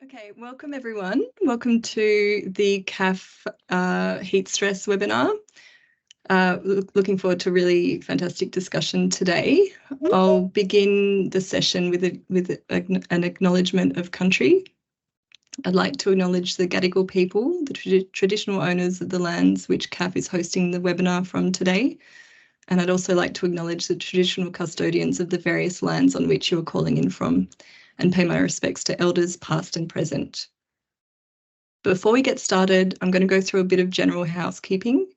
Okay, welcome everyone. Welcome to the CAF heat stress webinar. Looking forward to a really fantastic discussion today. I'll begin the session with an acknowledgement of country. I'd like to acknowledge the Gadigal people, the traditional owners of the lands which CAF is hosting the webinar from today. And I'd also like to acknowledge the traditional custodians of the various lands on which you are calling in from, and pay my respects to elders past and present. Before we get started, I'm going to go through a bit of general housekeeping.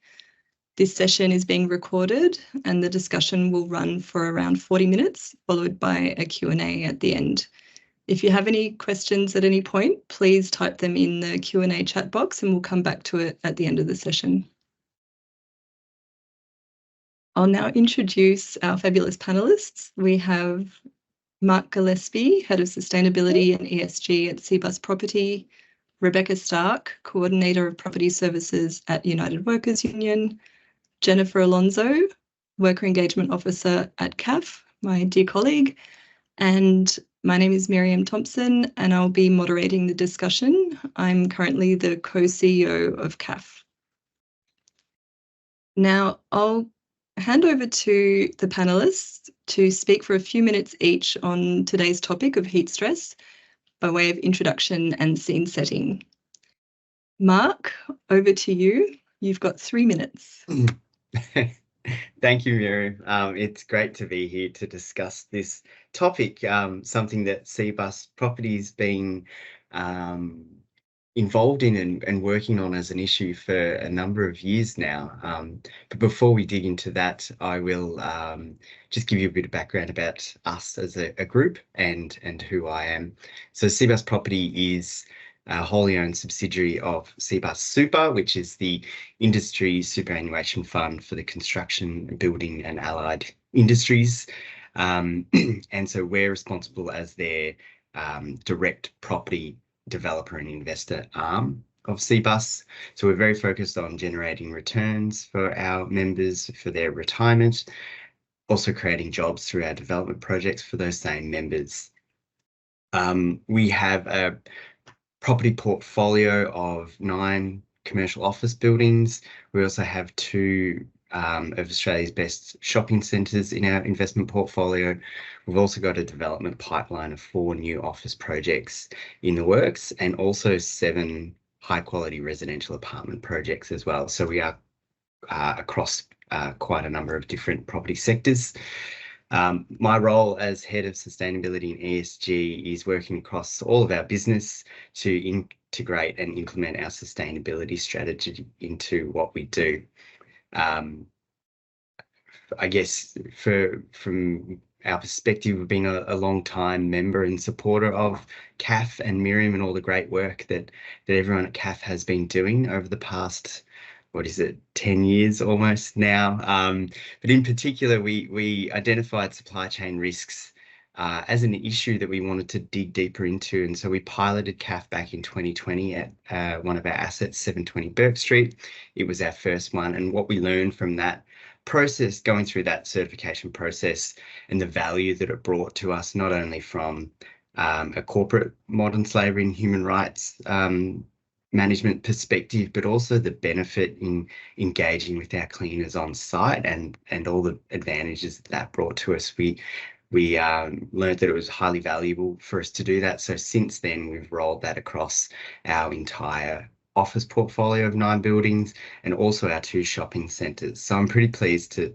This session is being recorded and the discussion will run for around 40 minutes, followed by a Q&A at the end. If you have any questions at any point, please type them in the Q&A chat box and we'll come back to it at the end of the session. I'll now introduce our fabulous panelists. We have Mark Gillespie, Head of Sustainability and ESG at CBus Property, Rebecca Stark, Coordinator of Property Services at United Workers Union, Jennifer Alonso, Worker Engagement Officer at CAF, my dear colleague, and my name is Miriam Thompson and I'll be moderating the discussion. I'm currently the co-CEO of CAF. Now I'll hand over to the panelists to speak for a few minutes each on today's topic of heat stress by way of introduction and scene setting. Mark, over to you. You've got 3 minutes. Thank you, Miriam. It's great to be here to discuss this topic, something that CBus Property's been involved in and working on as an issue for a number of years now. But before we dig into that, I will just give you a bit of background about us as a group and who I am. So CBus Property is a wholly owned subsidiary of CBus Super, which is the industry superannuation fund for the construction, building and allied industries. And so we're responsible as their direct property developer and investor arm of CBus. So we're very focused on generating returns for our members for their retirement, also creating jobs through our development projects for those same members. We have a property portfolio of 9 commercial office buildings. We also have 2 of Australia's best shopping centres in our investment portfolio. We've also got a development pipeline of 4 new office projects in the works and also 7 high quality residential apartment projects as well. So we are across quite a number of different property sectors. My role as Head of Sustainability and ESG is working across all of our business to integrate and implement our sustainability strategy into what we do. I guess from our perspective, we've been a long time member and supporter of CAF and Miriam and all the great work that everyone at CAF has been doing over the past, 10 years almost now. But in particular, we identified supply chain risks as an issue that we wanted to dig deeper into. And so we piloted CAF back in 2020 at one of our assets, 720 Burke Street. It was our first one. And what we learned from that process, going through that certification process and the value that it brought to us, not only from a corporate modern slavery and human rights management perspective, but also the benefit in engaging with our cleaners on site and all the advantages that brought to us. We learned that it was highly valuable for us to do that. So since then, we've rolled that across our entire office portfolio of 9 buildings and also our 2 shopping centres. So I'm pretty pleased to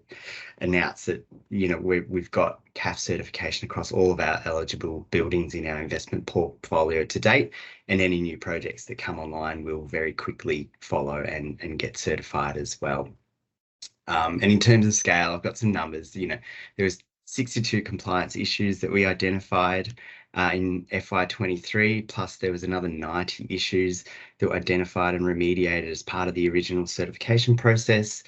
announce that, we've got CAF certification across all of our eligible buildings in our investment portfolio to date, and any new projects that come online will very quickly follow and get certified as well. And in terms of scale, I've got some numbers. There was 62 compliance issues that we identified in FY23, plus there was another 90 issues that were identified and remediated as part of the original certification process.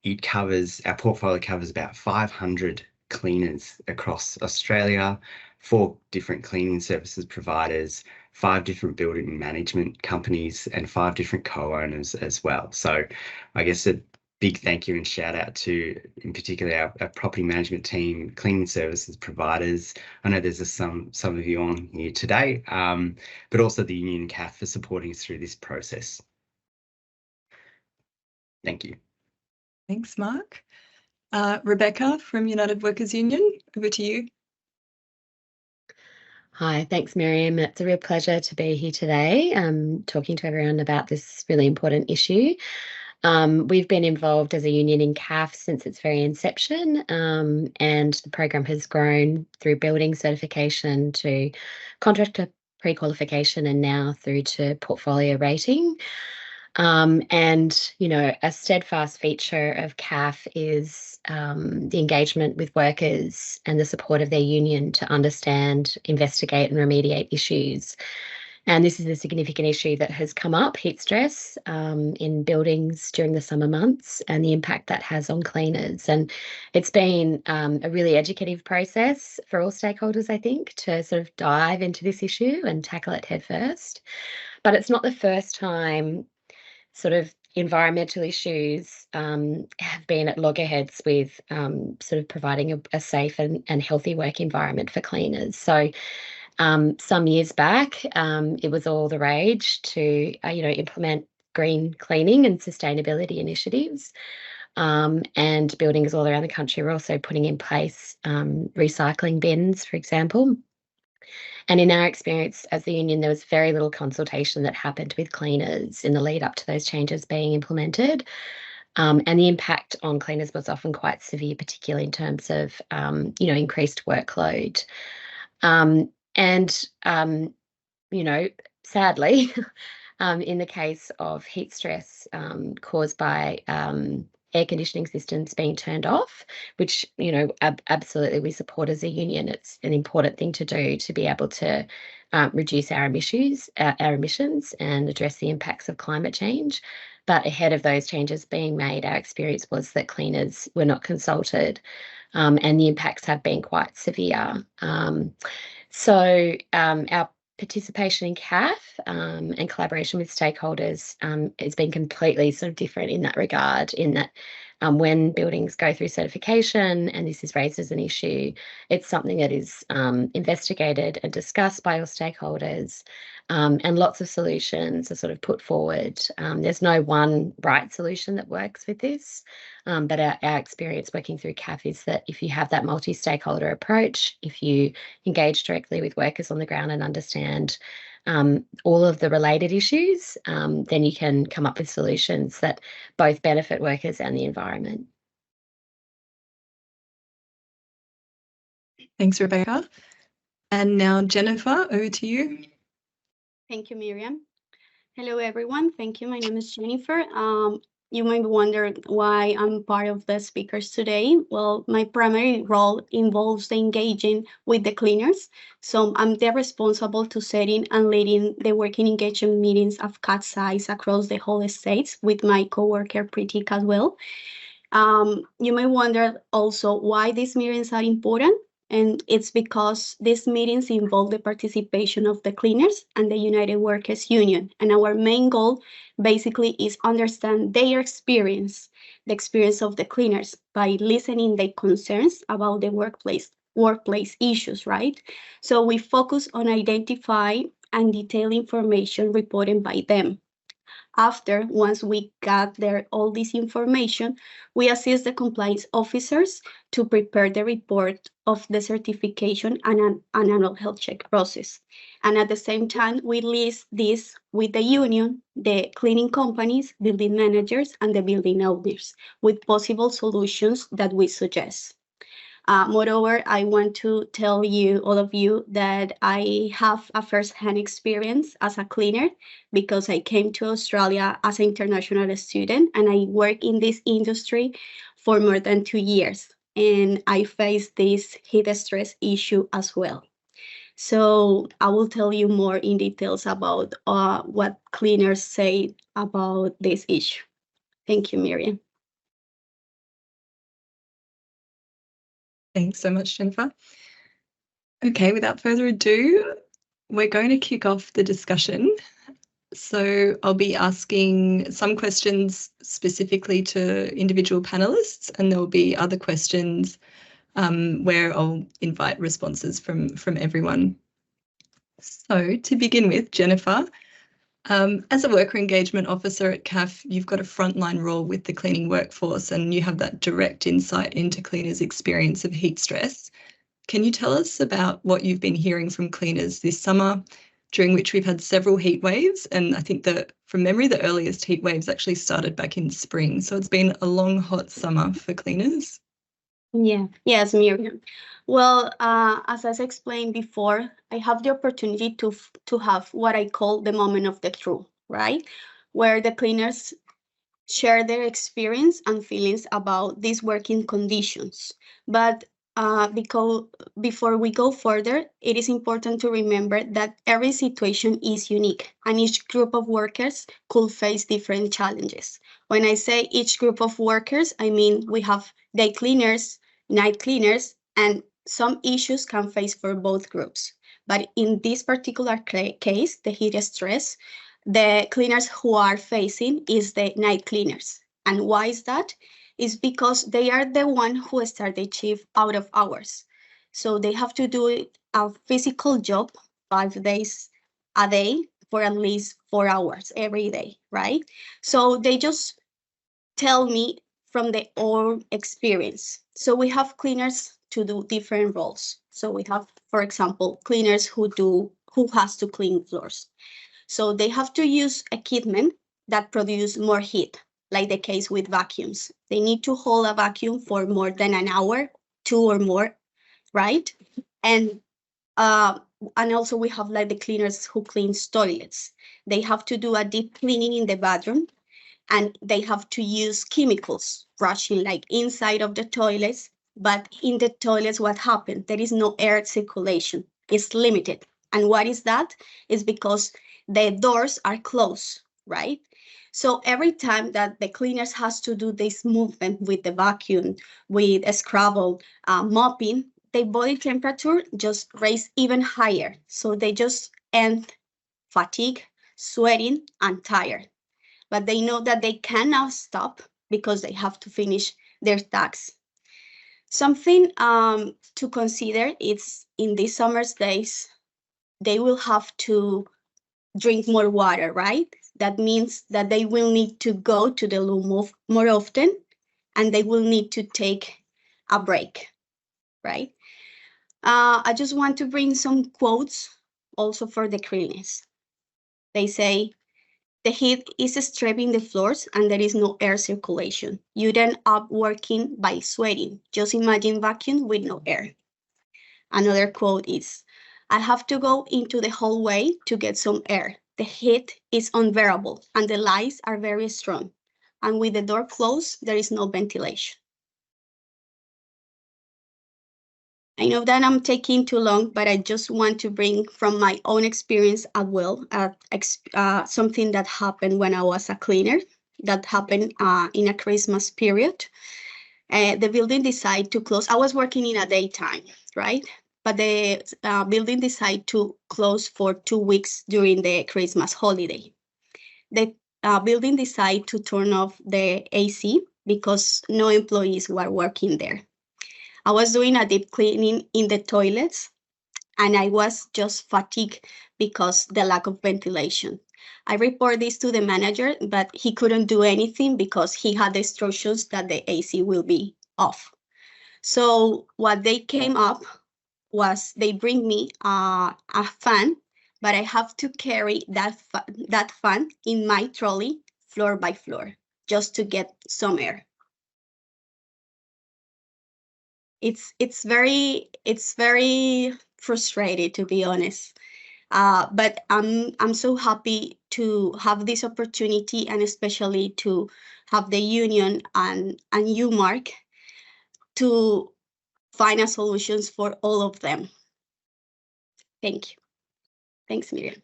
Our portfolio covers about 500 cleaners across Australia, 4 different cleaning services providers, 5 different building management companies, and 5 different co-owners as well. So I guess big thank you and shout out to, in particular, our property management team, cleaning services providers. I know there's some of you on here today, but also the union CAF for supporting us through this process. Thank you. Thanks, Mark. Rebecca from United Workers Union, over to you. Hi, thanks, Miriam. It's a real pleasure to be here today, talking to everyone about this really important issue. We've been involved as a union in CAF since its very inception, and the program has grown through building certification to contractor pre-qualification and now through to portfolio rating. And, you know, a steadfast feature of CAF is the engagement with workers and the support of their union to understand, investigate and remediate issues. And this is a significant issue that has come up, heat stress in buildings during the summer months and the impact that has on cleaners. And it's been a really educative process for all stakeholders, I think, to sort of dive into this issue and tackle it head first. But it's not the first time sort of environmental issues have been at loggerheads with sort of providing a safe and healthy work environment for cleaners. So some years back, it was all the rage to implement green cleaning and sustainability initiatives. And buildings all around the country were also putting in place recycling bins, for example. And in our experience as the union, there was very little consultation that happened with cleaners in the lead up to those changes being implemented. And the impact on cleaners was often quite severe, particularly in terms of, increased workload. Sadly, in the case of heat stress caused by air conditioning systems being turned off, which, absolutely we support as a union. It's an important thing to do to be able to reduce our emissions and address the impacts of climate change. But ahead of those changes being made, our experience was that cleaners were not consulted, and the impacts have been quite severe. So our participation in CAF and collaboration with stakeholders has been completely sort of different in that regard, in that when buildings go through certification and this is raised as an issue, it's something that is investigated and discussed by all stakeholders, and lots of solutions are sort of put forward. There's no one right solution that works with this, but our experience working through CAF is that if you have that multi-stakeholder approach, if you engage directly with workers on the ground and understand all of the related issues, then you can come up with solutions that both benefit workers and the environment. Thanks, Rebecca. And now, Jennifer, over to you. Thank you, Miriam. Hello, everyone. Thank you. My name is Jennifer. You might wonder why I'm part of the speakers today. Well, my primary role involves engaging with the cleaners. So I'm the responsible to setting and leading the working engagement meetings of CAT sites across the whole states with my coworker Pritik as well. You may wonder also why these meetings are important. And it's because these meetings involve the participation of the cleaners and the United Workers Union. And our main goal basically is understand their experience, the experience of the cleaners, by listening their concerns about the workplace issues, right? So we focus on identify and detail information reported by them. Once we gather all this information, we assist the compliance officers to prepare the report of the certification and an annual health check process. And at the same time, we list this with the union, the cleaning companies, building managers, and the building owners with possible solutions that we suggest. Moreover, I want to tell you, all of you, that I have a first-hand experience as a cleaner because I came to Australia as an international student and I work in this industry for more than 2 years. And I face this heat stress issue as well. So I will tell you more in details about what cleaners say about this issue. Thank you, Miriam. Thanks so much, Jennifer. Okay, without further ado, we're going to kick off the discussion. So I'll be asking some questions specifically to individual panelists, and there'll be other questions where I'll invite responses from everyone. So to begin with, Jennifer, as a worker engagement officer at CAF, you've got a frontline role with the cleaning workforce, and you have that direct insight into cleaners' experience of heat stress. Can you tell us about what you've been hearing from cleaners this summer, during which we've had several heat waves? And I think that from memory, the earliest heat waves actually started back in spring. So it's been a long, hot summer for cleaners. Yeah, yes, Miriam. Well, as I explained before, I have the opportunity to have what I call the moment of the truth, right? Where the cleaners share their experience and feelings about these working conditions. But because before we go further, it is important to remember that every situation is unique and each group of workers could face different challenges. When I say each group of workers, I mean we have day cleaners, night cleaners, and some issues can face for both groups. But in this particular case, the heat stress, the cleaners who are facing is the night cleaners. And why is that? Is because they are the one who start the shift out of hours. So they have to do a physical job 5 days a day for at least 4 hours every day, right? So they just tell me from their own experience. So we have cleaners to do different roles. So we have, for example, cleaners who has to clean floors. So they have to use equipment that produce more heat, like the case with vacuums. They need to hold a vacuum for more than an hour, 2 or more, right? And also we have like the cleaners who cleans toilets. They have to do a deep cleaning in the bathroom, and they have to use chemicals, rushing like inside of the toilets. But in the toilets, what happened? There is no air circulation. It's limited. And what is that? It's because the doors are closed, right? So every time that the cleaners has to do this movement with the vacuum, with a scrabble, mopping, their body temperature just raise even higher. So they just end fatigue, sweating, and tired. But they know that they cannot stop because they have to finish their tasks. Something to consider is in these summer days, they will have to drink more water, right? That means that they will need to go to the loo more often, and they will need to take a break, right? I just want to bring some quotes also for the cleaners. They say, the heat is stripping the floors and there is no air circulation. You end up working by sweating. Just imagine vacuum with no air. Another quote is, I have to go into the hallway to get some air. The heat is unbearable and the lights are very strong. And with the door closed, there is no ventilation. I know that I'm taking too long, but I just want to bring from my own experience as well, something that happened when I was a cleaner, that happened in a Christmas period. The building decided to close. I was working in a daytime, right? But the building decided to close for 2 weeks during the Christmas holiday. The building decided to turn off the AC because no employees were working there. I was doing a deep cleaning in the toilets, and I was just fatigued because the lack of ventilation. I reported this to the manager, but he couldn't do anything because he had the instructions that the AC will be off. So what they came up was they bring me a fan, but I have to carry that fan in my trolley floor by floor just to get some air. It's very frustrating, to be honest. But I'm so happy to have this opportunity, and especially to have the union and you, Mark, to find a solutions for all of them. Thank you. Thanks, Miriam.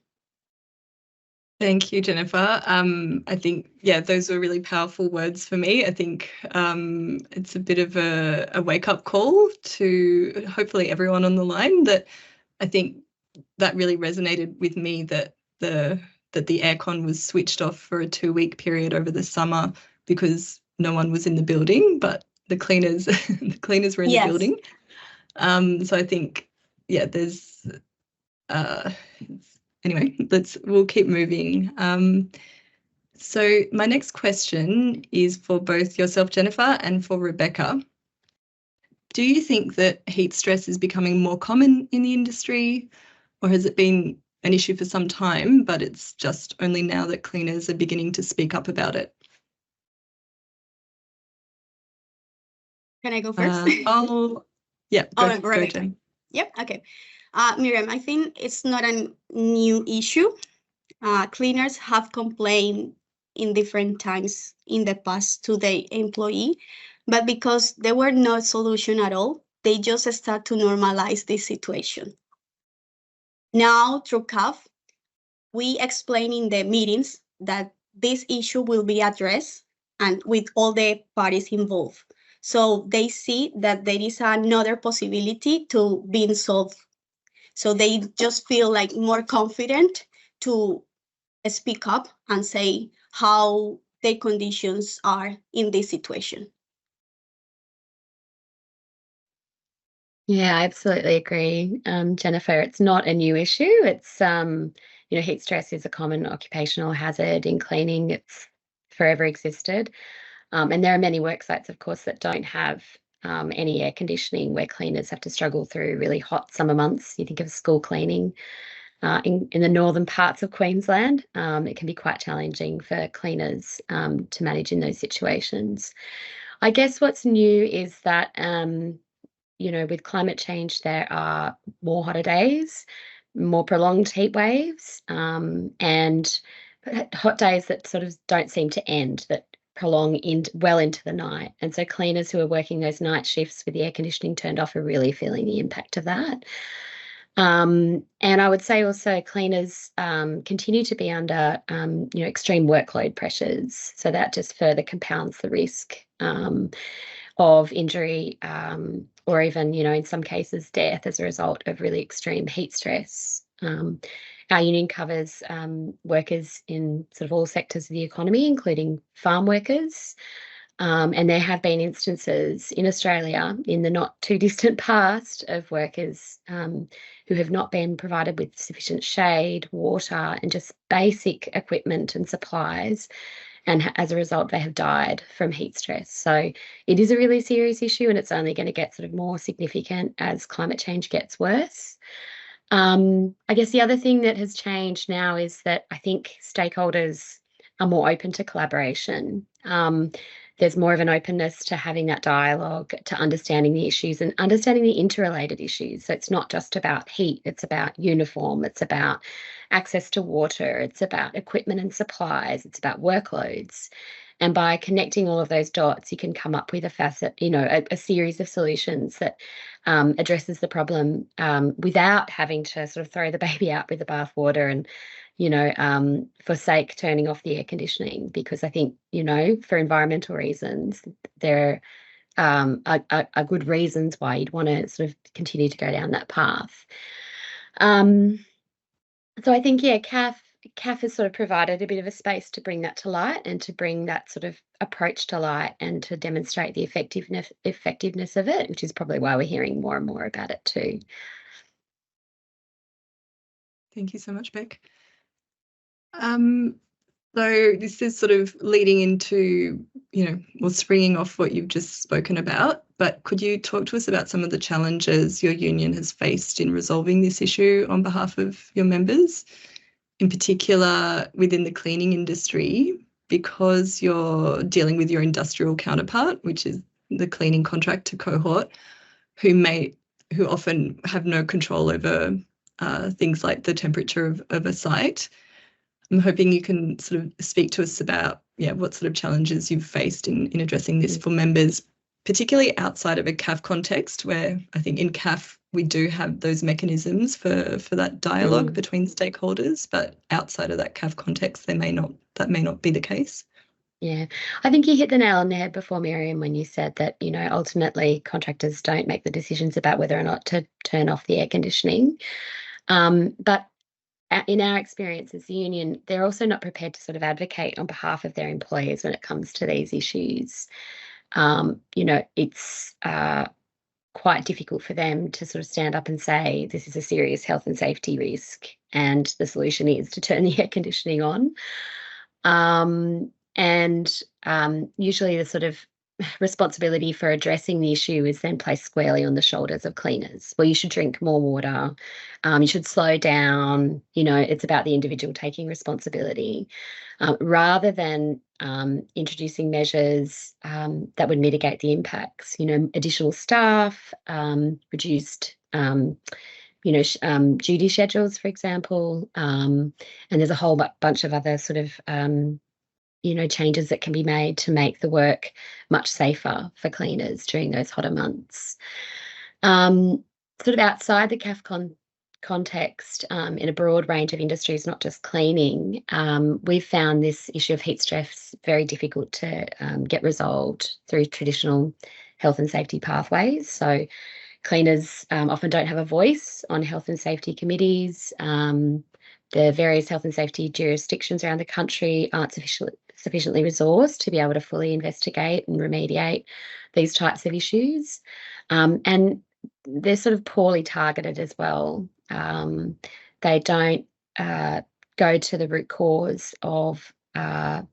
Thank you, Jennifer. I think, yeah, those were really powerful words for me. I think it's a bit of a wake-up call to hopefully everyone on the line, that I think that really resonated with me, that the that the aircon was switched off for a 2-week period over the summer because no one was in the building, but the cleaners were in the building. So I think, yeah, there's anyway, we'll keep moving. So my next question is for both yourself, Jennifer, and for Rebecca. Do you think that heat stress is becoming more common in the industry, or has it been an issue for some time, but it's just only now that cleaners are beginning to speak up about it? Can I go first? Go, Jen. Yep, okay. Miriam, I think it's not a new issue. Cleaners have complained in different times in the past to the employee, but because there were no solution at all, they just start to normalize this situation. Now, through CAF, we explain in the meetings that this issue will be addressed and with all the parties involved. So they see that there is another possibility to being solved. So they just feel like more confident to speak up and say how their conditions are in this situation. Yeah, I absolutely agree, Jennifer. It's not a new issue. It's heat stress is a common occupational hazard in cleaning. It's forever existed, and there are many work sites, of course, that don't have any air conditioning, where cleaners have to struggle through really hot summer months. You think of school cleaning in the northern parts of Queensland. It can be quite challenging for cleaners to manage in those situations. I guess what's new is that with climate change, there are more hotter days, more prolonged heat waves, and hot days that sort of don't seem to end, that prolong well into the night. And so cleaners who are working those night shifts with the air conditioning turned off are really feeling the impact of that. And I would say also cleaners continue to be under extreme workload pressures. So that just further compounds the risk of injury or even, in some cases, death as a result of really extreme heat stress. Our union covers workers in sort of all sectors of the economy, including farm workers. And there have been instances in Australia in the not too distant past of workers who have not been provided with sufficient shade, water, and just basic equipment and supplies. And as a result, they have died from heat stress. So it is a really serious issue, and it's only going to get sort of more significant as climate change gets worse. I guess the other thing that has changed now is that I think stakeholders are more open to collaboration. There's more of an openness to having that dialogue, to understanding the issues and understanding the interrelated issues. So it's not just about heat, it's about uniform, it's about access to water, it's about equipment and supplies, it's about workloads. And by connecting all of those dots, you can come up with a series of solutions that addresses the problem without having to sort of throw the baby out with the bathwater and forsake turning off the air conditioning, because I think, for environmental reasons, there are good reasons why you'd want to sort of continue to go down that path. So I think, CAF has sort of provided a bit of a space to bring that to light and to bring that sort of approach to light and to demonstrate the effectiveness of it, which is probably why we're hearing more and more about it too. Thank you so much, Beck. So this is sort of leading into, or springing off what you've just spoken about, but could you talk to us about some of the challenges your union has faced in resolving this issue on behalf of your members, in particular within the cleaning industry, because you're dealing with your industrial counterpart, which is the cleaning contractor cohort, who often have no control over things like the temperature of a site. I'm hoping you can sort of speak to us about, what sort of challenges you've faced in addressing this for members, particularly outside of a CAF context, where I think in CAF we do have those mechanisms for that dialogue between stakeholders, but outside of that CAF context, that may not be the case. Yeah, I think you hit the nail on the head before, Miriam, when you said that, ultimately contractors don't make the decisions about whether or not to turn off the air conditioning. But in our experience as the union, they're also not prepared to sort of advocate on behalf of their employers when it comes to these issues. It's quite difficult for them to sort of stand up and say this is a serious health and safety risk and the solution is to turn the air conditioning on. Usually the sort of responsibility for addressing the issue is then placed squarely on the shoulders of cleaners. Well, you should drink more water, you should slow down, it's about the individual taking responsibility, rather than introducing measures that would mitigate the impacts, additional staff, reduced duty schedules, for example, and there's a whole bunch of other sort of changes that can be made to make the work much safer for cleaners during those hotter months. Sort of outside the CAF context, in a broad range of industries, not just cleaning, we've found this issue of heat stress very difficult to get resolved through traditional health and safety pathways. So cleaners often don't have a voice on health and safety committees. The various health and safety jurisdictions around the country aren't sufficiently resourced to be able to fully investigate and remediate these types of issues. And they're sort of poorly targeted as well. They don't go to the root cause of the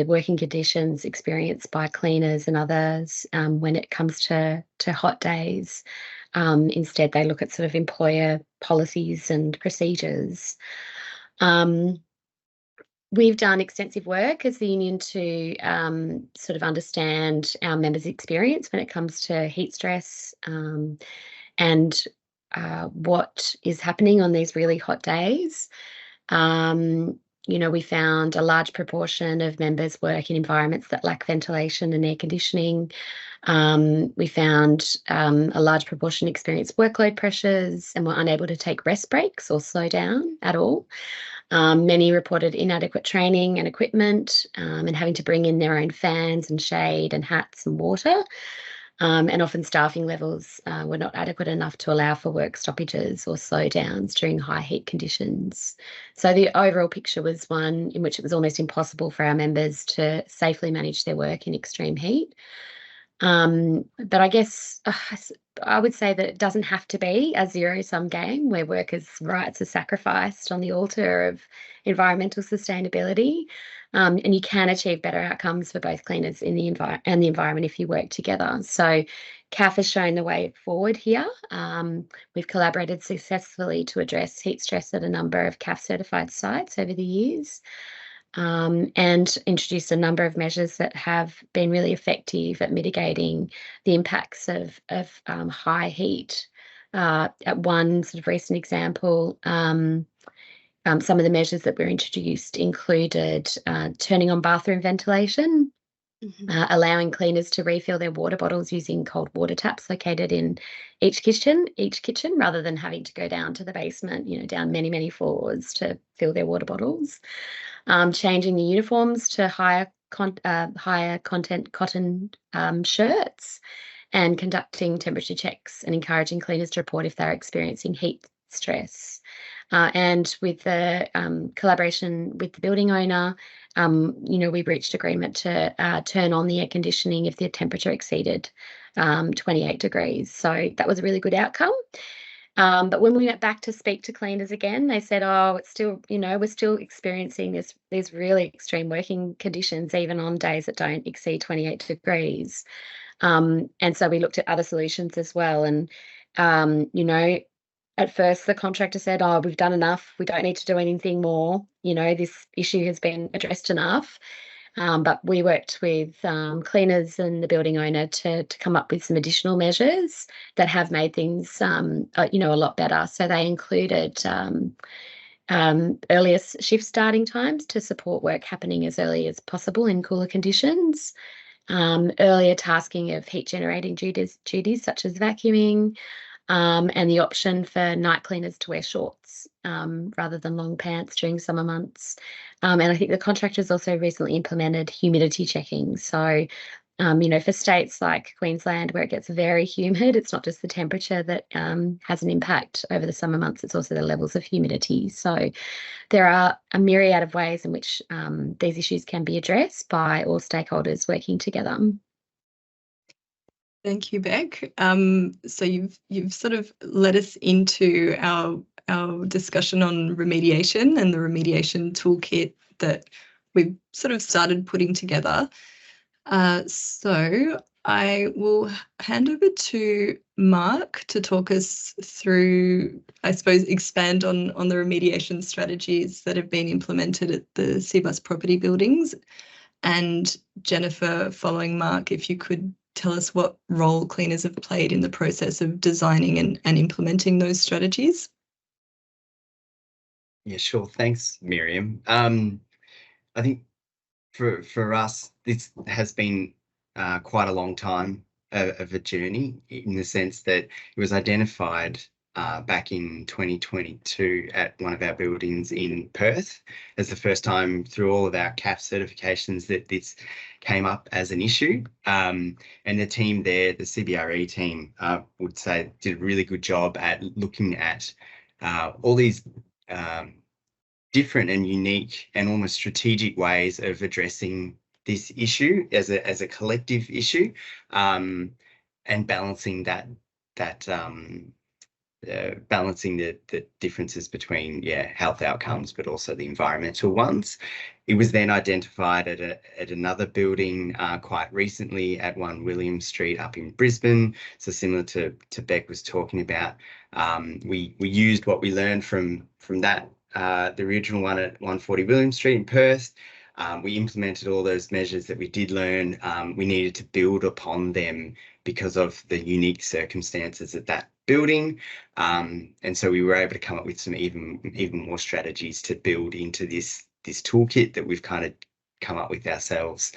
working conditions experienced by cleaners and others when it comes to hot days. Instead, they look at sort of employer policies and procedures. We've done extensive work as the union to sort of understand our members' experience when it comes to heat stress and what is happening on these really hot days. We found a large proportion of members work in environments that lack ventilation and air conditioning. We found a large proportion experience workload pressures and were unable to take rest breaks or slow down at all. Many reported inadequate training and equipment and having to bring in their own fans and shade and hats and water. And often staffing levels were not adequate enough to allow for work stoppages or slowdowns during high heat conditions. So the overall picture was one in which it was almost impossible for our members to safely manage their work in extreme heat. But I guess I would say that it doesn't have to be a zero-sum game where workers' rights are sacrificed on the altar of environmental sustainability. And you can achieve better outcomes for both cleaners in the environment if you work together. So CAF has shown the way forward here. We've collaborated successfully to address heat stress at a number of CAF certified sites over the years. And introduced a number of measures that have been really effective at mitigating the impacts of high heat. At one sort of recent example, some of the measures that were introduced included turning on bathroom ventilation, allowing cleaners to refill their water bottles using cold water taps located in each kitchen, rather than having to go down to the basement, down many, many floors to fill their water bottles. Changing the uniforms to higher content cotton shirts, and conducting temperature checks and encouraging cleaners to report if they're experiencing heat stress. And with the collaboration with the building owner, we reached agreement to turn on the air conditioning if the temperature exceeded 28 degrees. So that was a really good outcome. But when we went back to speak to cleaners again, they said, it's still, we're still experiencing these really extreme working conditions, even on days that don't exceed 28 degrees. And so we looked at other solutions as well. And, at first the contractor said, we've done enough. We don't need to do anything more. This issue has been addressed enough. But we worked with cleaners and the building owner to come up with some additional measures that have made things, a lot better. So they included earlier shift starting times to support work happening as early as possible in cooler conditions, earlier tasking of heat generating duties such as vacuuming, and the option for night cleaners to wear shorts rather than long pants during summer months. And I think the contractors also recently implemented humidity checking. So For states like Queensland, where it gets very humid, it's not just the temperature that has an impact over the summer months, it's also the levels of humidity. So there are a myriad of ways in which these issues can be addressed by all stakeholders working together. Thank you, Beck. So you've sort of led us into our discussion on remediation and the remediation toolkit that we've sort of started putting together. So I will hand over to Mark to talk us through, I suppose, expand on the remediation strategies that have been implemented at the CBUS property buildings. And Jennifer, following Mark, if you could tell us what role cleaners have played in the process of designing and implementing those strategies. Yeah, sure. Thanks, Miriam. I think for us, this has been quite a long time of a journey, in the sense that it was identified back in 2022 at one of our buildings in Perth as the first time through all of our CAF certifications that this came up as an issue. And the team there, the CBRE team, would say did a really good job at looking at all these different and unique and almost strategic ways of addressing this issue as a collective issue, and balancing balancing the differences between health outcomes but also the environmental ones. It was then identified at another building quite recently at 1 William Street up in Brisbane. So similar to Beck was talking about, we used what we learned from that, the original one at 140 William Street in Perth. We implemented all those measures that we did learn. We needed to build upon them because of the unique circumstances at that building. And so we were able to come up with some even more strategies to build into this toolkit that we've kind of come up with ourselves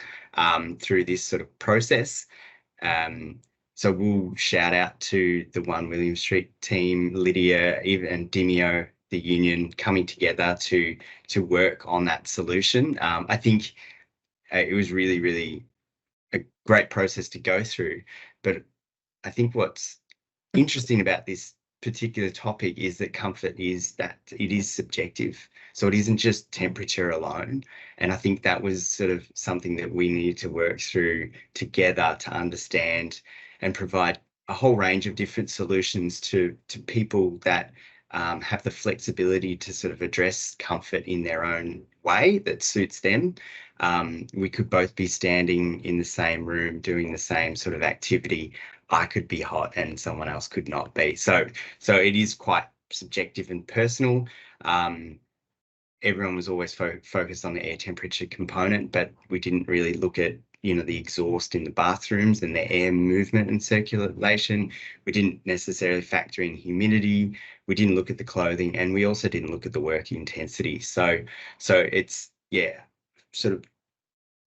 through this sort of process. So we'll shout out to the 1 William Street team, Lydia, and Dimio, the union, coming together to work on that solution. I think it was really, really a great process to go through. But I think what's interesting about this particular topic is that comfort is that it is subjective. So it isn't just temperature alone. And I think that was sort of something that we needed to work through together to understand and provide a whole range of different solutions to people that have the flexibility to sort of address comfort in their own way that suits them. We could both be standing in the same room doing the same sort of activity. I could be hot and someone else could not be. So it is quite subjective and personal. Everyone was always focused on the air temperature component, but we didn't really look at the exhaust in the bathrooms and the air movement and circulation. We didn't necessarily factor in humidity. We didn't look at the clothing, and we also didn't look at the work intensity. So it's, sort of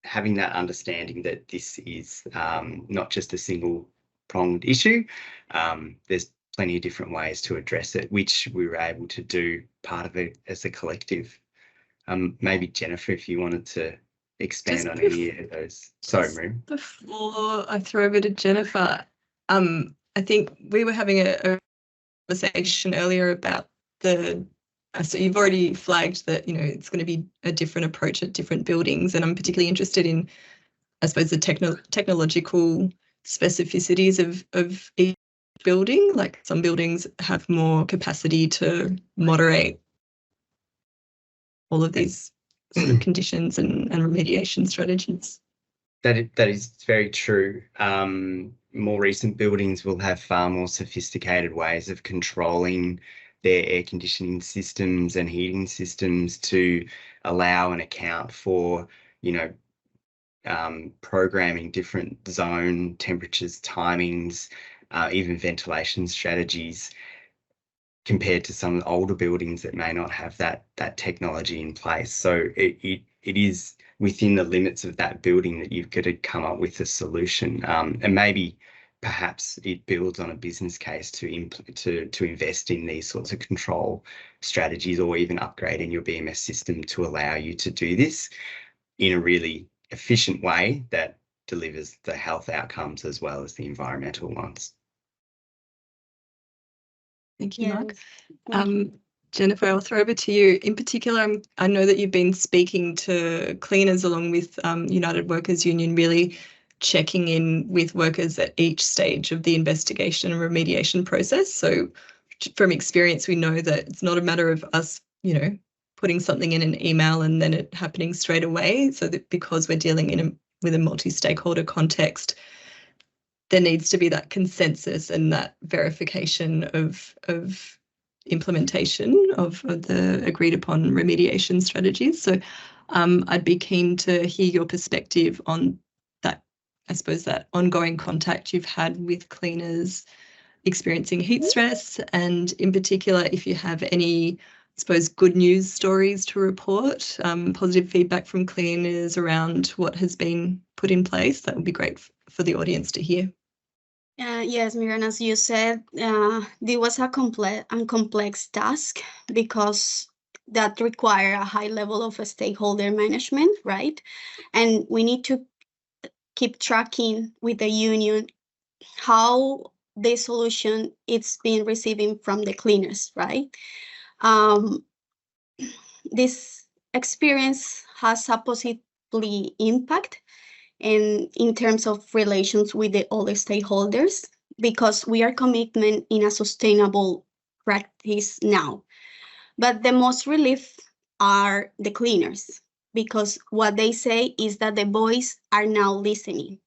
having that understanding that this is not just a single-pronged issue. There's plenty of different ways to address it, which we were able to do part of it as a collective. Maybe Jennifer, if you wanted to expand on any of those. Sorry, Miriam. Before I throw over to Jennifer, I think we were having a conversation earlier about so you've already flagged that, it's going to be a different approach at different buildings. And I'm particularly interested in, I suppose, the technological specificities of each building. Like some buildings have more capacity to moderate all of these sort of conditions and remediation strategies. That is very true. More recent buildings will have far more sophisticated ways of controlling their air conditioning systems and heating systems to allow and account for, programming different zone temperatures, timings, even ventilation strategies, compared to some older buildings that may not have that technology in place. So it is within the limits of that building that you've got to come up with a solution, and maybe perhaps it builds on a business case to invest in these sorts of control strategies, or even upgrading your BMS system to allow you to do this in a really efficient way that delivers the health outcomes as well as the environmental ones. Thank you, Mark. Yes. Jennifer, I'll throw over to you. In particular, I know that you've been speaking to cleaners along with United Workers Union, really checking in with workers at each stage of the investigation and remediation process. So from experience, we know that it's not a matter of us, putting something in an email and then it happening straight away. So that because we're dealing with a multi-stakeholder context, there needs to be that consensus and that verification of implementation of the agreed upon remediation strategies. So I'd be keen to hear your perspective on that, I suppose, that ongoing contact you've had with cleaners experiencing heat stress, and in particular, if you have any, I suppose, good news stories to report, positive feedback from cleaners around what has been put in place, that would be great for the audience to hear. Yes, Miriam, as you said, this was a complex task because that require a high level of stakeholder management, right? And we need to keep tracking with the union how the solution it's being receiving from the cleaners, right? This experience has a positive impact in terms of relations with the other stakeholders, because we are commitment in a sustainable practice now. But the most relief are the cleaners, because what they say is that the boys are now listening.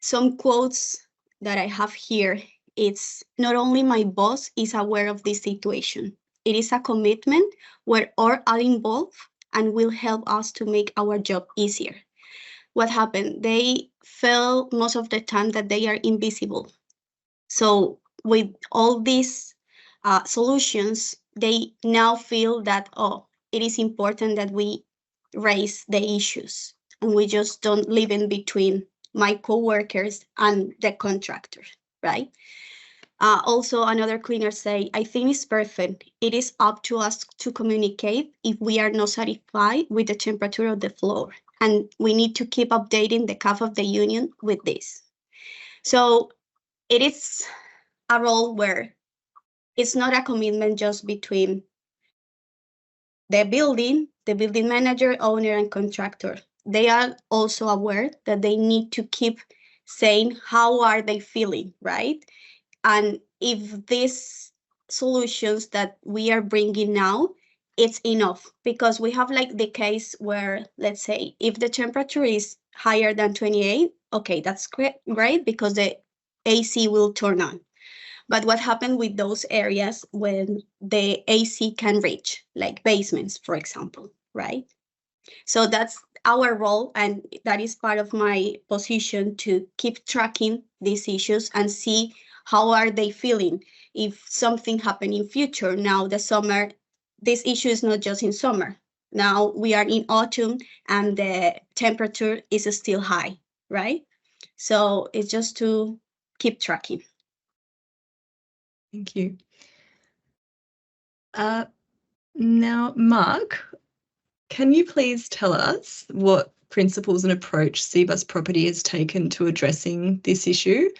Some quotes that I have here, it's not only my boss is aware of this situation, it is a commitment where all are involved and will help us to make our job easier. What happened? They felt most of the time that they are invisible. So with all these solutions, they now feel that, oh, it is important that we raise the issues and we just don't live in between my coworkers and the contractor, right? Also, another cleaner say, I think it's perfect. It is up to us to communicate if we are not satisfied with the temperature of the floor. And we need to keep updating the CAF of the union with this. So it is a role where it's not a commitment just between the building manager, owner, and contractor. They are also aware that they need to keep saying how are they feeling, right? And if these solutions that we are bringing now, it's enough, because we have like the case where, let's say, if the temperature is higher than 28, okay, that's great because the AC will turn on. But what happened with those areas when the AC can reach, like basements, for example, right? So that's our role, and that is part of my position to keep tracking these issues and see how are they feeling if something happen in future. Now the summer, this issue is not just in summer. Now we are in autumn and the temperature is still high, right? So it's just to keep tracking. Thank you. Now, Mark, can you please tell us what principles and approach Cbus Property has taken to addressing this issue?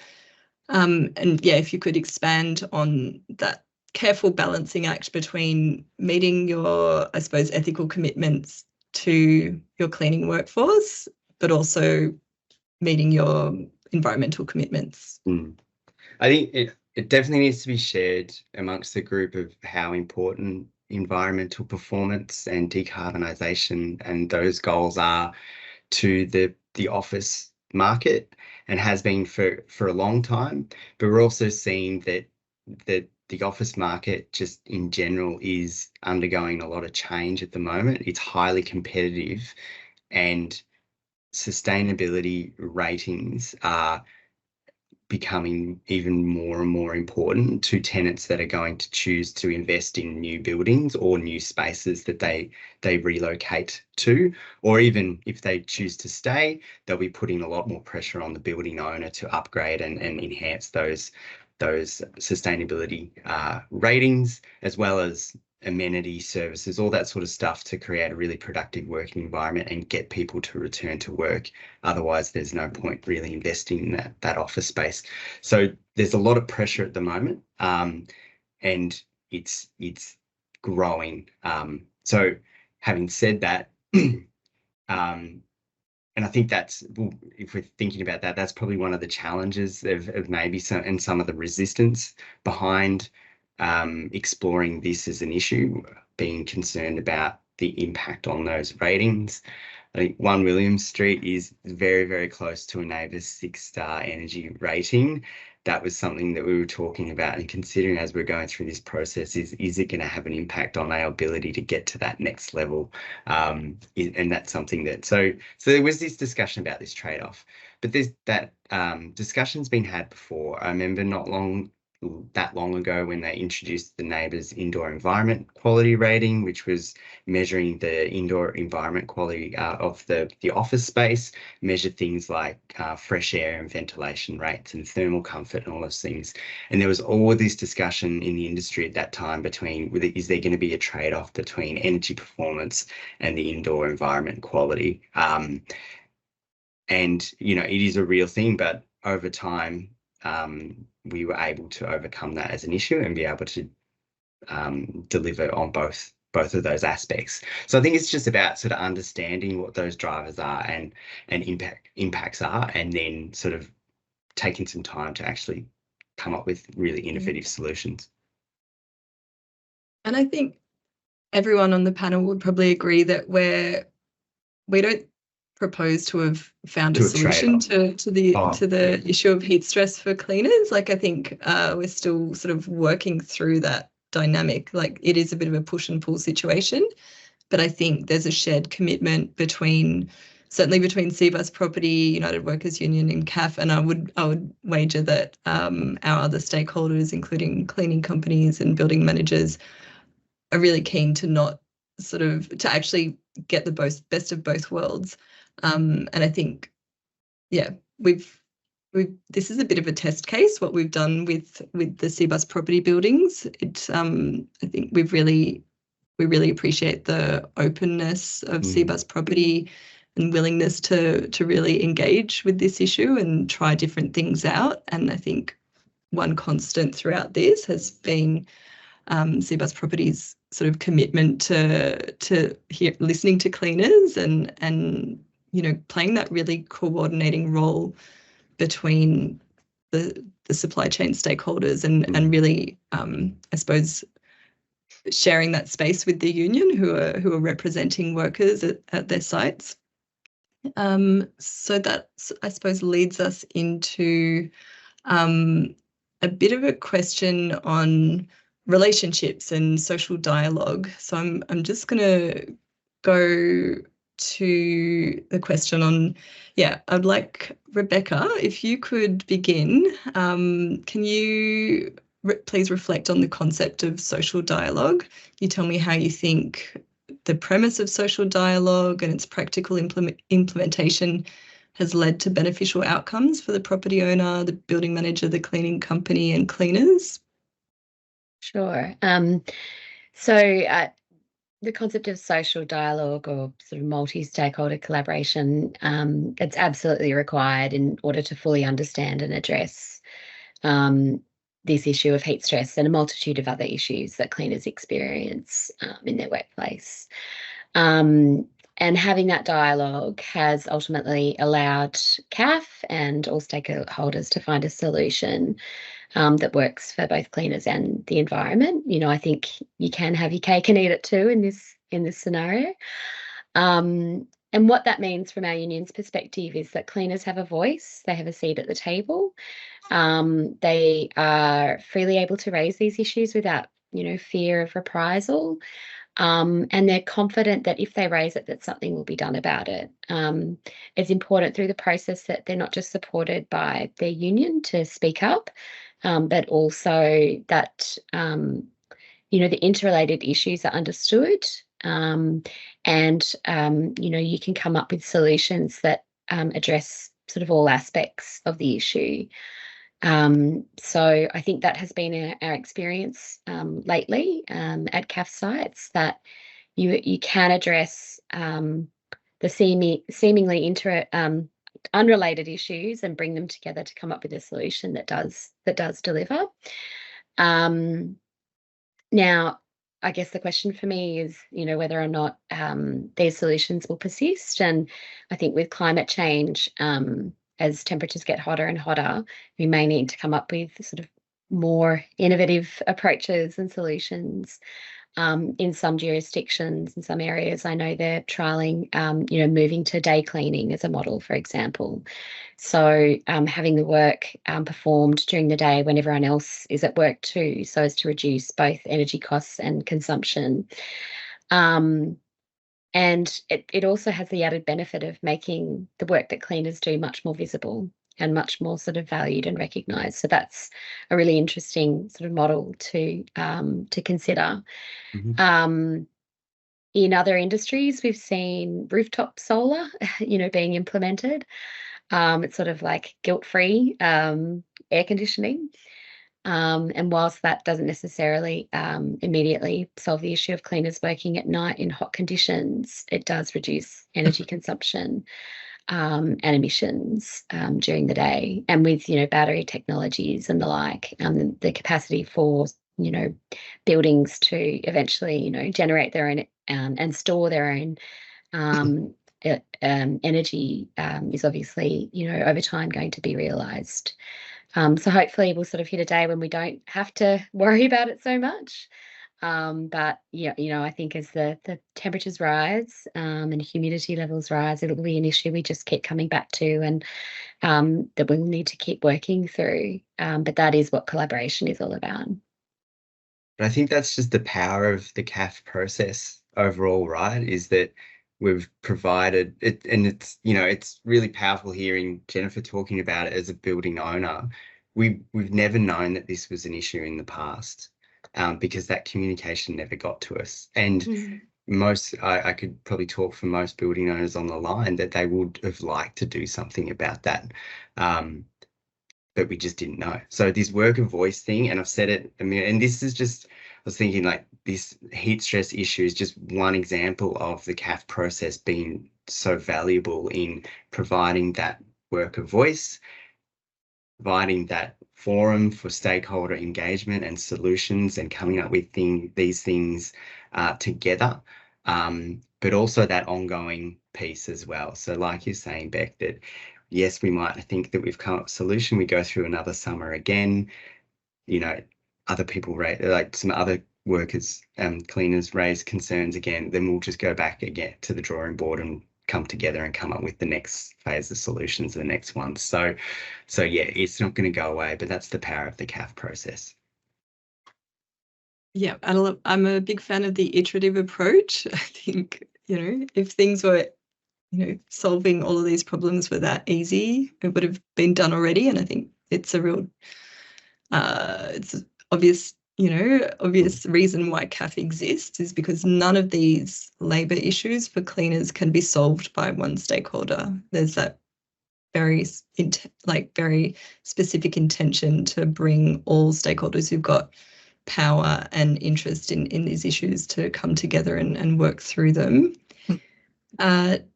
And yeah, if you could expand on that careful balancing act between meeting your, I suppose, ethical commitments to your cleaning workforce, but also meeting your environmental commitments. I think it definitely needs to be shared amongst the group of how important environmental performance and decarbonisation and those goals are to the office market, and has been for a long time. But we're also seeing that the office market just in general is undergoing a lot of change at the moment. It's highly competitive, and sustainability ratings are becoming even more and more important to tenants that are going to choose to invest in new buildings or new spaces that they relocate to, or even if they choose to stay, they'll be putting a lot more pressure on the building owner to upgrade and enhance those sustainability ratings, as well as amenity services, all that sort of stuff to create a really productive working environment and get people to return to work. Otherwise, there's no point really investing in that office space. So there's a lot of pressure at the moment, and it's growing. So having said that, and I think that's, if we're thinking about that, that's probably one of the challenges of maybe some of the resistance behind exploring this as an issue, being concerned about the impact on those ratings. I think 1 William Street is very, very close to a NABERS 6-star energy rating. That was something that we were talking about and considering as we're going through this process. Is it going to have an impact on our ability to get to that next level? And that's something that, so there was this discussion about this trade-off, but that discussion's been had before. I remember not that long ago when they introduced the NABERS indoor environment quality rating, which was measuring the indoor environment quality of the office space, measured things like fresh air and ventilation rates and thermal comfort and all those things. And there was all this discussion in the industry at that time between, is there going to be a trade-off between energy performance and the indoor environment quality? And, you know, it is a real thing, but over time, we were able to overcome that as an issue and be able to deliver on both of those aspects. So I think it's just about sort of understanding what those drivers are and impacts are, and then sort of taking some time to actually come up with really innovative solutions. And I think everyone on the panel would probably agree that we don't propose to have found a solution to the issue of heat stress for cleaners. Like, I think we're still sort of working through that dynamic. Like, it is a bit of a push and pull situation, but I think there's a shared commitment certainly between CBUS Property, United Workers Union and CAF, and I would wager that our other stakeholders, including cleaning companies and building managers, are really keen to actually get the best of both worlds. And I think, yeah, this is a bit of a test case, what we've done with the CBUS property buildings. I think we really appreciate the openness of CBUS property and willingness to really engage with this issue and try different things out. And I think one constant throughout this has been CBUS Property's sort of commitment to listening to cleaners and playing that really coordinating role between the supply chain stakeholders and really, I suppose, sharing that space with the union who are representing workers at their sites. So that, I suppose, leads us into a bit of a question on relationships and social dialogue. So I'm just going to go to the question on, I'd like Rebecca, if you could begin, can you please reflect on the concept of social dialogue? You tell me how you think the premise of social dialogue and its practical implementation has led to beneficial outcomes for the property owner, the building manager, the cleaning company and cleaners. Sure. The concept of social dialogue or sort of multi-stakeholder collaboration, it's absolutely required in order to fully understand and address this issue of heat stress and a multitude of other issues that cleaners experience in their workplace. And having that dialogue has ultimately allowed CAF and all stakeholders to find a solution that works for both cleaners and the environment. I think you can have your cake and eat it too in this scenario. And what that means from our union's perspective is that cleaners have a voice, they have a seat at the table. They are freely able to raise these issues without, fear of reprisal. And they're confident that if they raise it, that something will be done about it. It's important through the process that they're not just supported by their union to speak up, but also that, the interrelated issues are understood, and, you can come up with solutions that address sort of all aspects of the issue. So I think that has been our experience lately at CAF sites, that you can address the seemingly unrelated issues and bring them together to come up with a solution that does deliver. Now, I guess the question for me is, whether or not these solutions will persist. And I think with climate change, as temperatures get hotter and hotter, we may need to come up with sort of more innovative approaches and solutions. In some jurisdictions, in some areas, I know they're trialling, moving to day cleaning as a model, for example. So having the work performed during the day when everyone else is at work too, so as to reduce both energy costs and consumption. And it also has the added benefit of making the work that cleaners do much more visible and much more sort of valued and recognised. So that's a really interesting sort of model to consider. Mm-hmm. In other industries, we've seen rooftop solar, being implemented. It's sort of like guilt-free air conditioning. And whilst that doesn't necessarily immediately solve the issue of cleaners working at night in hot conditions, it does reduce energy consumption and emissions during the day. And with, battery technologies and the like, the capacity for, buildings to eventually, generate their own and store their own energy is obviously, over time going to be realised. So hopefully we'll sort of hit a day when we don't have to worry about it so much. But I think as the temperatures rise and humidity levels rise, it'll be an issue we just keep coming back to, and that we'll need to keep working through. But that is what collaboration is all about. But I think that's just the power of the CAF process overall, right? Is that we've provided it, and it's really powerful hearing Jennifer talking about it as a building owner. We've never known that this was an issue in the past, because that communication never got to us. And I could probably talk for most building owners on the line that they would have liked to do something about that. But we just didn't know. So this worker voice thing, and I've said it, and this is just, I was thinking like this heat stress issue is just one example of the CAF process being so valuable in providing that worker voice, providing that forum for stakeholder engagement and solutions, and coming up with these things together, but also that ongoing piece as well. So like you're saying, Beck, that yes, we might think that we've come up with a solution. We go through another summer again, other people like some other workers, cleaners raise concerns again, then we'll just go back again to the drawing board and come together and come up with the next phase of solutions, the next one. So yeah, it's not going to go away, but that's the power of the CAF process. Yeah, I'm a big fan of the iterative approach. I think, if things were solving all of these problems were that easy, it would have been done already. And I think it's a real, it's obvious reason why CAF exists is because none of these labour issues for cleaners can be solved by one stakeholder. There's that very specific intention to bring all stakeholders who've got power and interest in these issues to come together and work through them.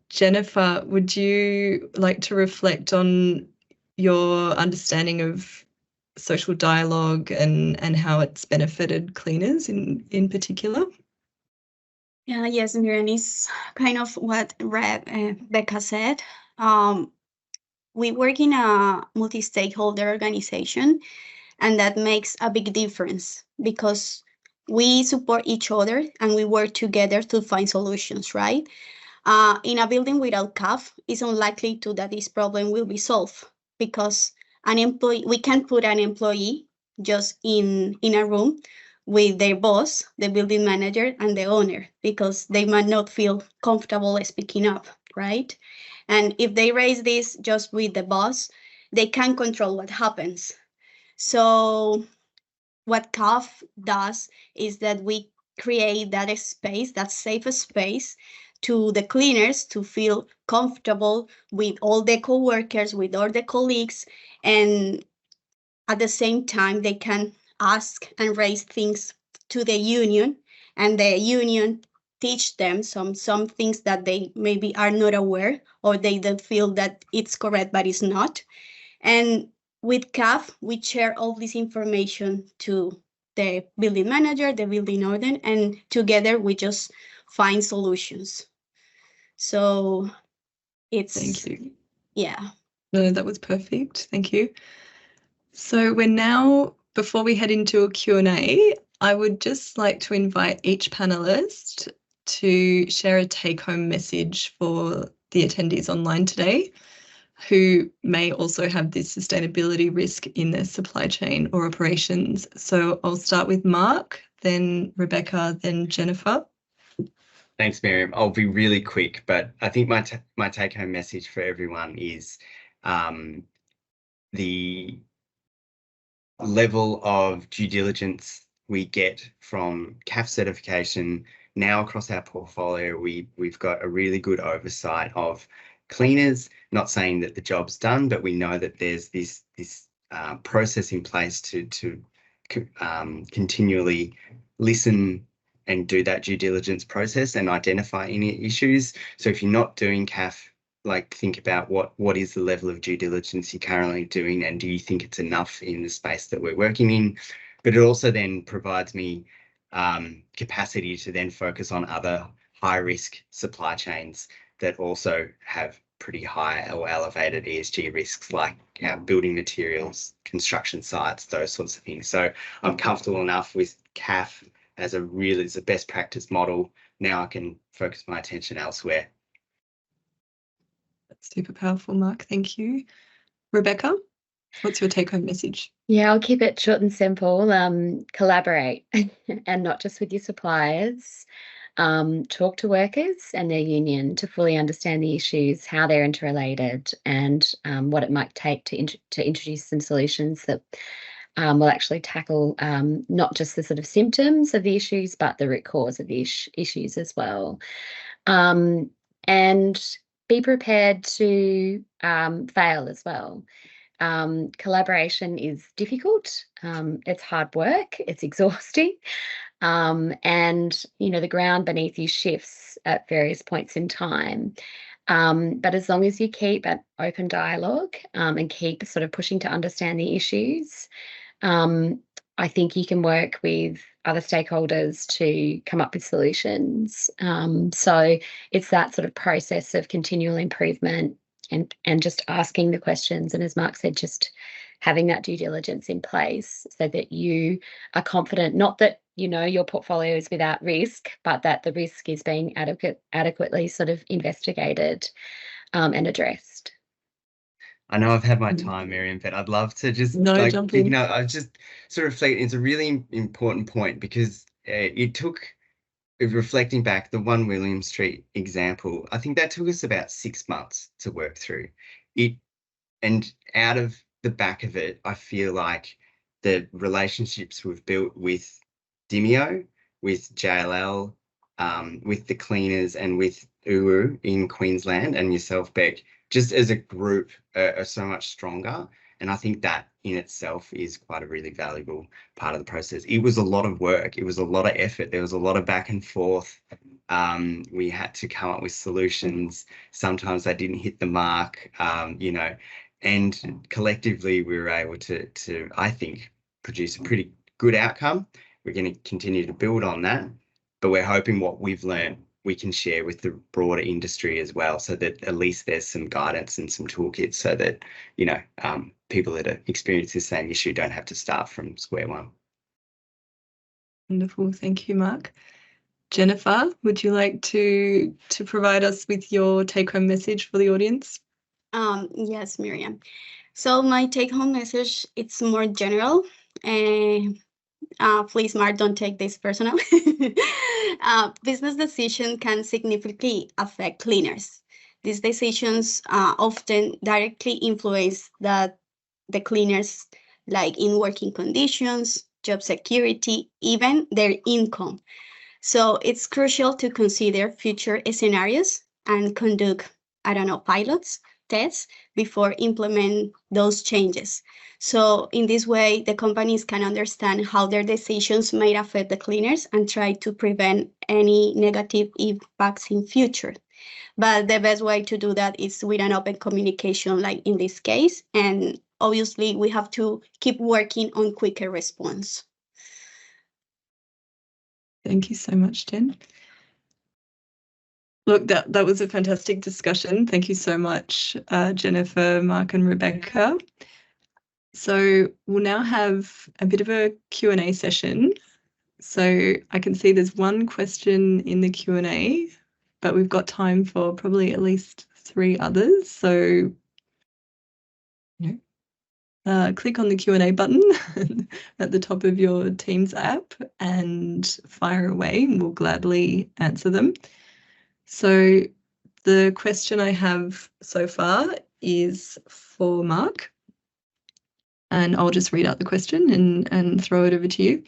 Jennifer, would you like to reflect on your understanding of social dialogue and how it's benefited cleaners in particular? Yeah, yes, Miriam, is kind of what Becca said. We work in a multi-stakeholder organization, and that makes a big difference because we support each other and we work together to find solutions, right? In a building without CAF, it's unlikely that this problem will be solved because we can't put an employee just in a room with their boss, the building manager, and the owner, because they might not feel comfortable speaking up, right? And if they raise this just with the boss, they can't control what happens. So what CAF does is that we create that space, that safe space, to the cleaners to feel comfortable with all the co-workers, with all the colleagues, and at the same time, they can ask and raise things to the union, and the union teach them some things that they maybe are not aware, or they don't feel that it's correct, but it's not. And with CAF, we share all this information to the building manager, the building owner, and together we just find solutions. So it's, Thank you. yeah. No, that was perfect. Thank you. So we're now, before we head into a Q&A, I would just like to invite each panelist to share a take-home message for the attendees online today, who may also have this sustainability risk in their supply chain or operations. So I'll start with Mark, then Rebecca, then Jennifer. Thanks, Miriam. I'll be really quick, but I think my take-home message for everyone is the level of due diligence we get from CAF certification now across our portfolio. We've got a really good oversight of cleaners. Not saying that the job's done, but we know that there's this process in place to continually listen and do that due diligence process and identify any issues. So if you're not doing CAF, like, think about what is the level of due diligence you're currently doing, and do you think it's enough in the space that we're working in? But it also then provides me capacity to then focus on other high-risk supply chains that also have pretty high or elevated ESG risks, like building materials, construction sites, those sorts of things. So I'm comfortable enough with CAF as it's a best practice model. Now I can focus my attention elsewhere. That's super powerful, Mark. Thank you. Rebecca, what's your take-home message? Yeah, I'll keep it short and simple. Collaborate, and not just with your suppliers. Talk to workers and their union to fully understand the issues, how they're interrelated, and what it might take to introduce some solutions that will actually tackle not just the sort of symptoms of the issues, but the root cause of the issues as well. And be prepared to fail as well. Collaboration is difficult. It's hard work. It's exhausting. And, the ground beneath you shifts at various points in time. But as long as you keep an open dialogue and keep sort of pushing to understand the issues, I think you can work with other stakeholders to come up with solutions. So it's that sort of process of continual improvement and just asking the questions. And as Mark said, just having that due diligence in place so that you are confident, not that your portfolio is without risk, but that the risk is being adequately sort of investigated and addressed. I know I've had my time, Miriam, but I'd love to just jump in. I just sort of reflect. It's a really important point, because it took, reflecting back, the 1 William Street example, I think that took us about 6 months to work through it. And out of the back of it, I feel like the relationships we've built with Dimeo, with JLL, with the cleaners, and with UWU in Queensland, and yourself, Beck, just as a group are so much stronger. And I think that in itself is quite a really valuable part of the process. It was a lot of work. It was a lot of effort. There was a lot of back and forth. We had to come up with solutions. Sometimes they didn't hit the mark, and collectively we were able to, I think, produce a pretty good outcome. We're going to continue to build on that, but we're hoping what we've learned we can share with the broader industry as well, so that at least there's some guidance and some toolkits, so that people that are experiencing the same issue don't have to start from square one. Wonderful. Thank you, Mark. Jennifer, would you like to provide us with your take-home message for the audience? Yes, Miriam. So my take-home message, it's more general. Please, Mark, don't take this personal. Business decision can significantly affect cleaners. These decisions often directly influence the cleaners, like in working conditions, job security, even their income. So it's crucial to consider future scenarios and conduct, pilots tests before implement those changes. So in this way, the companies can understand how their decisions may affect the cleaners and try to prevent any negative impacts in future. But the best way to do that is with an open communication, like in this case. And obviously, we have to keep working on quicker response. Thank you so much, Jen. Look, that was a fantastic discussion. Thank you so much, Jennifer, Mark, and Rebecca. So we'll now have a bit of a Q&A session. So I can see there's one question in the Q&A, but we've got time for probably at least 3 others. So click on the Q&A button at the top of your Teams app and fire away, and we'll gladly answer them. So the question I have so far is for Mark, and I'll just read out the question and throw it over to you.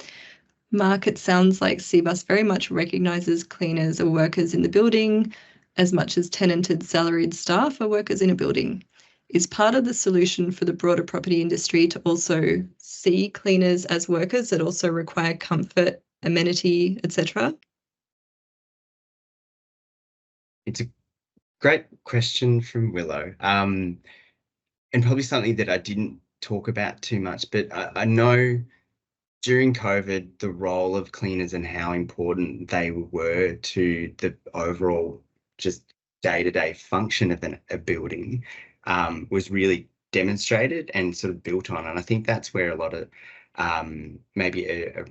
Mark, it sounds like CBUS very much recognises cleaners are workers in the building as much as tenanted salaried staff are workers in a building. Is part of the solution for the broader property industry to also see cleaners as workers that also require comfort, amenity, etc.? It's a great question from Willow, and probably something that I didn't talk about too much, but I know during COVID, the role of cleaners and how important they were to the overall just day-to-day function of a building was really demonstrated and sort of built on. And I think that's where a lot of maybe a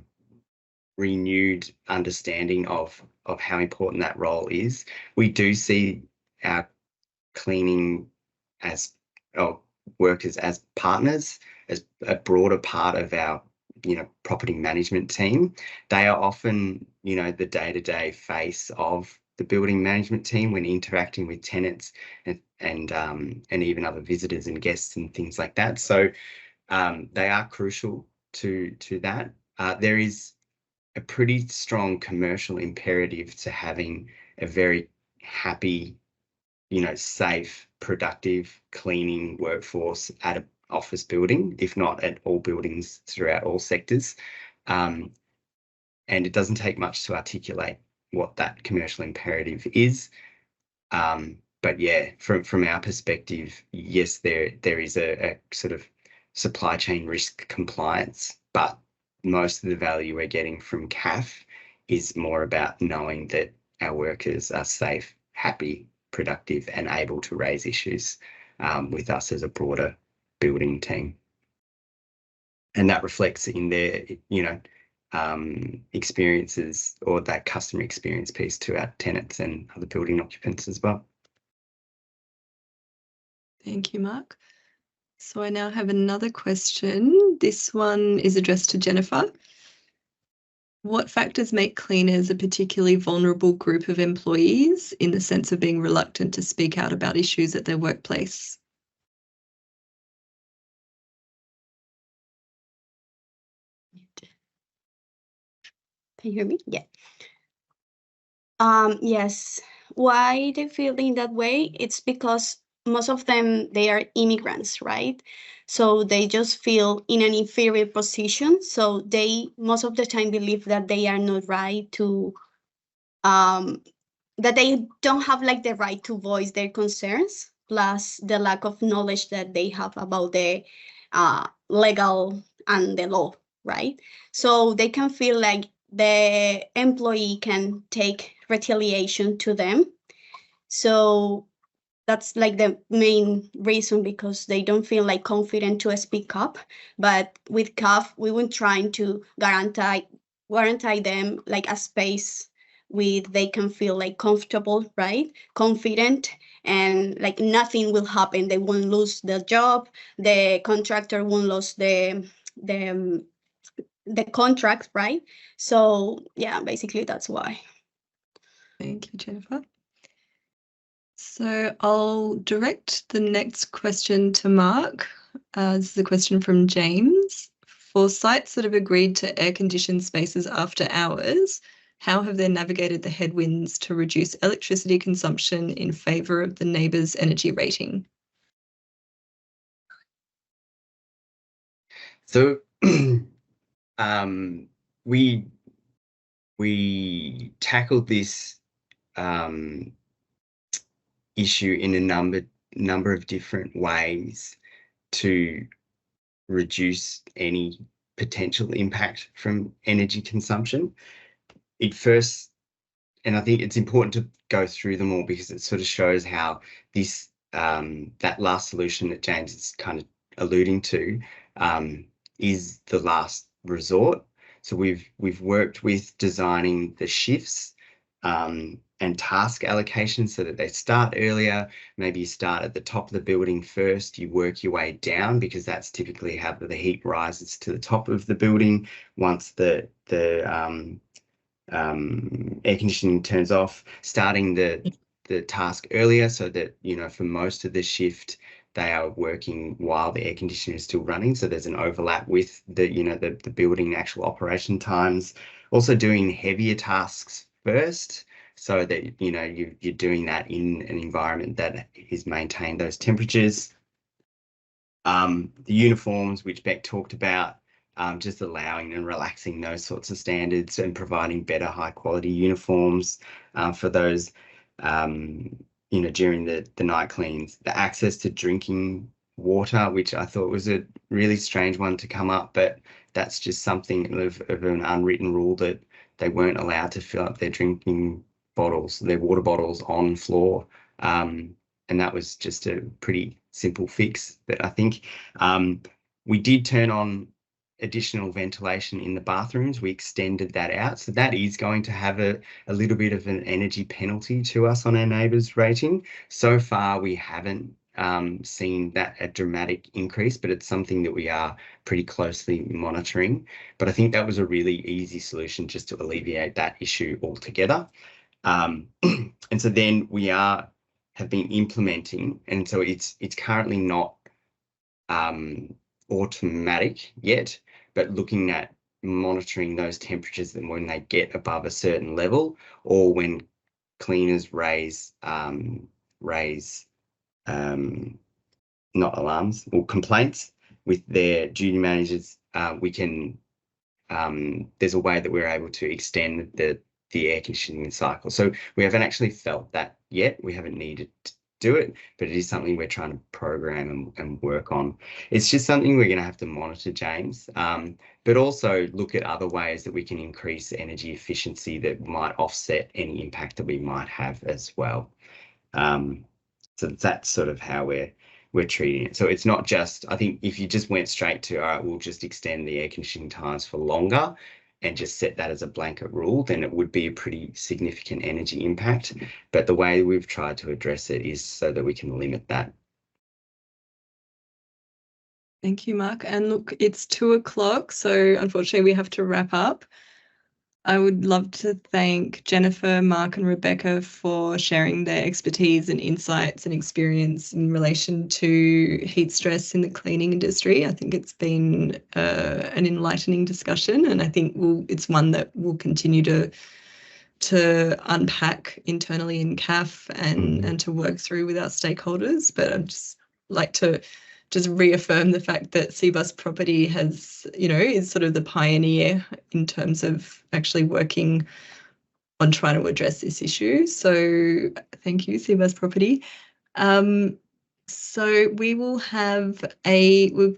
renewed understanding of how important that role is. We do see our cleaning as workers as partners, as a broader part of our property management team. They are often the day-to-day face of the building management team when interacting with tenants and even other visitors and guests and things like that. So they are crucial to that. There is a pretty strong commercial imperative to having a very happy, safe, productive cleaning workforce at an office building, if not at all buildings throughout all sectors. And it doesn't take much to articulate what that commercial imperative is. But yeah, from our perspective, yes, there is a sort of supply chain risk compliance, but most of the value we're getting from CAF is more about knowing that our workers are safe, happy, productive, and able to raise issues with us as a broader building team. And that reflects in their, experiences, or that customer experience piece to our tenants and other building occupants as well. Thank you, Mark. So I now have another question. This one is addressed to Jennifer. What factors make cleaners a particularly vulnerable group of employees in the sense of being reluctant to speak out about issues at their workplace? Can you hear me? Yeah. Yes. Why they feel in that way? It's because most of them, they are immigrants, right? So they just feel in an inferior position. So they most of the time believe that they are not right to, that they don't have like the right to voice their concerns, plus the lack of knowledge that they have about the legal and the law, right? So they can feel like the employee can take retaliation to them. So that's like the main reason, because they don't feel like confident to speak up. But with CAF, we were trying to guarantee them like a space with they can feel like comfortable, right? Confident, and like nothing will happen. They won't lose the job. The contractor won't lose the contract, right? So yeah, basically that's why. Thank you, Jennifer. So I'll direct the next question to Mark. This is a question from James. For sites that have agreed to air-conditioned spaces after hours, how have they navigated the headwinds to reduce electricity consumption in favour of the neighbours' energy rating? So we tackled this issue in a number of different ways to reduce any potential impact from energy consumption. And I think it's important to go through them all because it sort of shows how this that last solution that James is kind of alluding to is the last resort. So we've worked with designing the shifts and task allocation so that they start earlier. Maybe you start at the top of the building first, you work your way down because that's typically how the heat rises to the top of the building once the air conditioning turns off, starting the task earlier so that, you know, for most of the shift, they are working while the air conditioner is still running. So there's an overlap with the, you know, the building actual operation times. Also doing heavier tasks first so that, you know, you're doing that in an environment that is maintained those temperatures. The uniforms, which Beck talked about, just allowing and relaxing those sorts of standards and providing better high quality uniforms for those, you know, during the night cleans. The access to drinking water, which I thought was a really strange one to come up, but that's just something of an unwritten rule that they weren't allowed to fill up their drinking bottles, their water bottles on floor. And that was just a pretty simple fix. But I think we did turn on additional ventilation in the bathrooms. We extended that out. So that is going to have a little bit of an energy penalty to us on our neighbours rating. So far, we haven't seen that a dramatic increase, but it's something that we are pretty closely monitoring. But I think that was a really easy solution just to alleviate that issue altogether. And so then we have been implementing, and so it's currently not automatic yet, but looking at monitoring those temperatures and when they get above a certain level, or when cleaners raise not alarms or complaints with their duty managers, we can there's a way that we're able to extend the air conditioning cycle. So we haven't actually felt that yet. We haven't needed to do it, but it is something we're trying to program and work on. It's just something we're going to have to monitor, James, but also look at other ways that we can increase energy efficiency that might offset any impact that we might have as well. So that's sort of how we're treating it. So it's not just, I think if you just went straight to, all right, we'll just extend the air conditioning times for longer and just set that as a blanket rule, then it would be a pretty significant energy impact. But the way we've tried to address it is so that we can limit that. Thank you, Mark. And look, it's 2:00, so unfortunately we have to wrap up. I would love to thank Jennifer, Mark, and Rebecca for sharing their expertise and insights and experience in relation to heat stress in the cleaning industry. I think it's been an enlightening discussion, and I think it's one that we'll continue to unpack internally in CAF and to work through with our stakeholders. But I'd just like to just reaffirm the fact that CBus Property has, is sort of the pioneer in terms of actually working on trying to address this issue. So thank you, CBus Property. So we've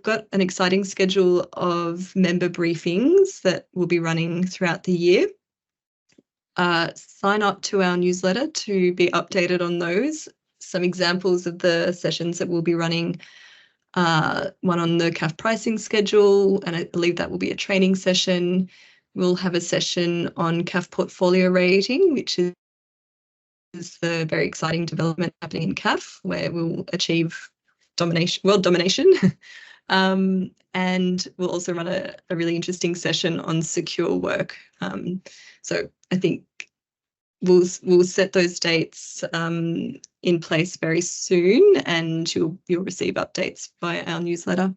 got an exciting schedule of member briefings that will be running throughout the year. Sign up to our newsletter to be updated on those. Some examples of the sessions that we'll be running: one on the CAF pricing schedule, and I believe that will be a training session. We'll have a session on CAF portfolio rating, which is the very exciting development happening in CAF, where we'll achieve world domination. And we'll also run a really interesting session on secure work. So I think we'll set those dates in place very soon, and you'll receive updates via our newsletter.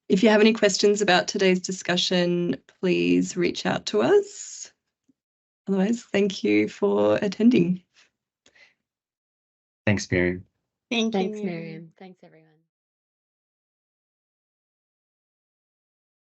If you have any questions about today's discussion, please reach out to us. Otherwise, thank you for attending. Thanks, Miriam. Thank you, Thanks, Miriam. Thanks, everyone.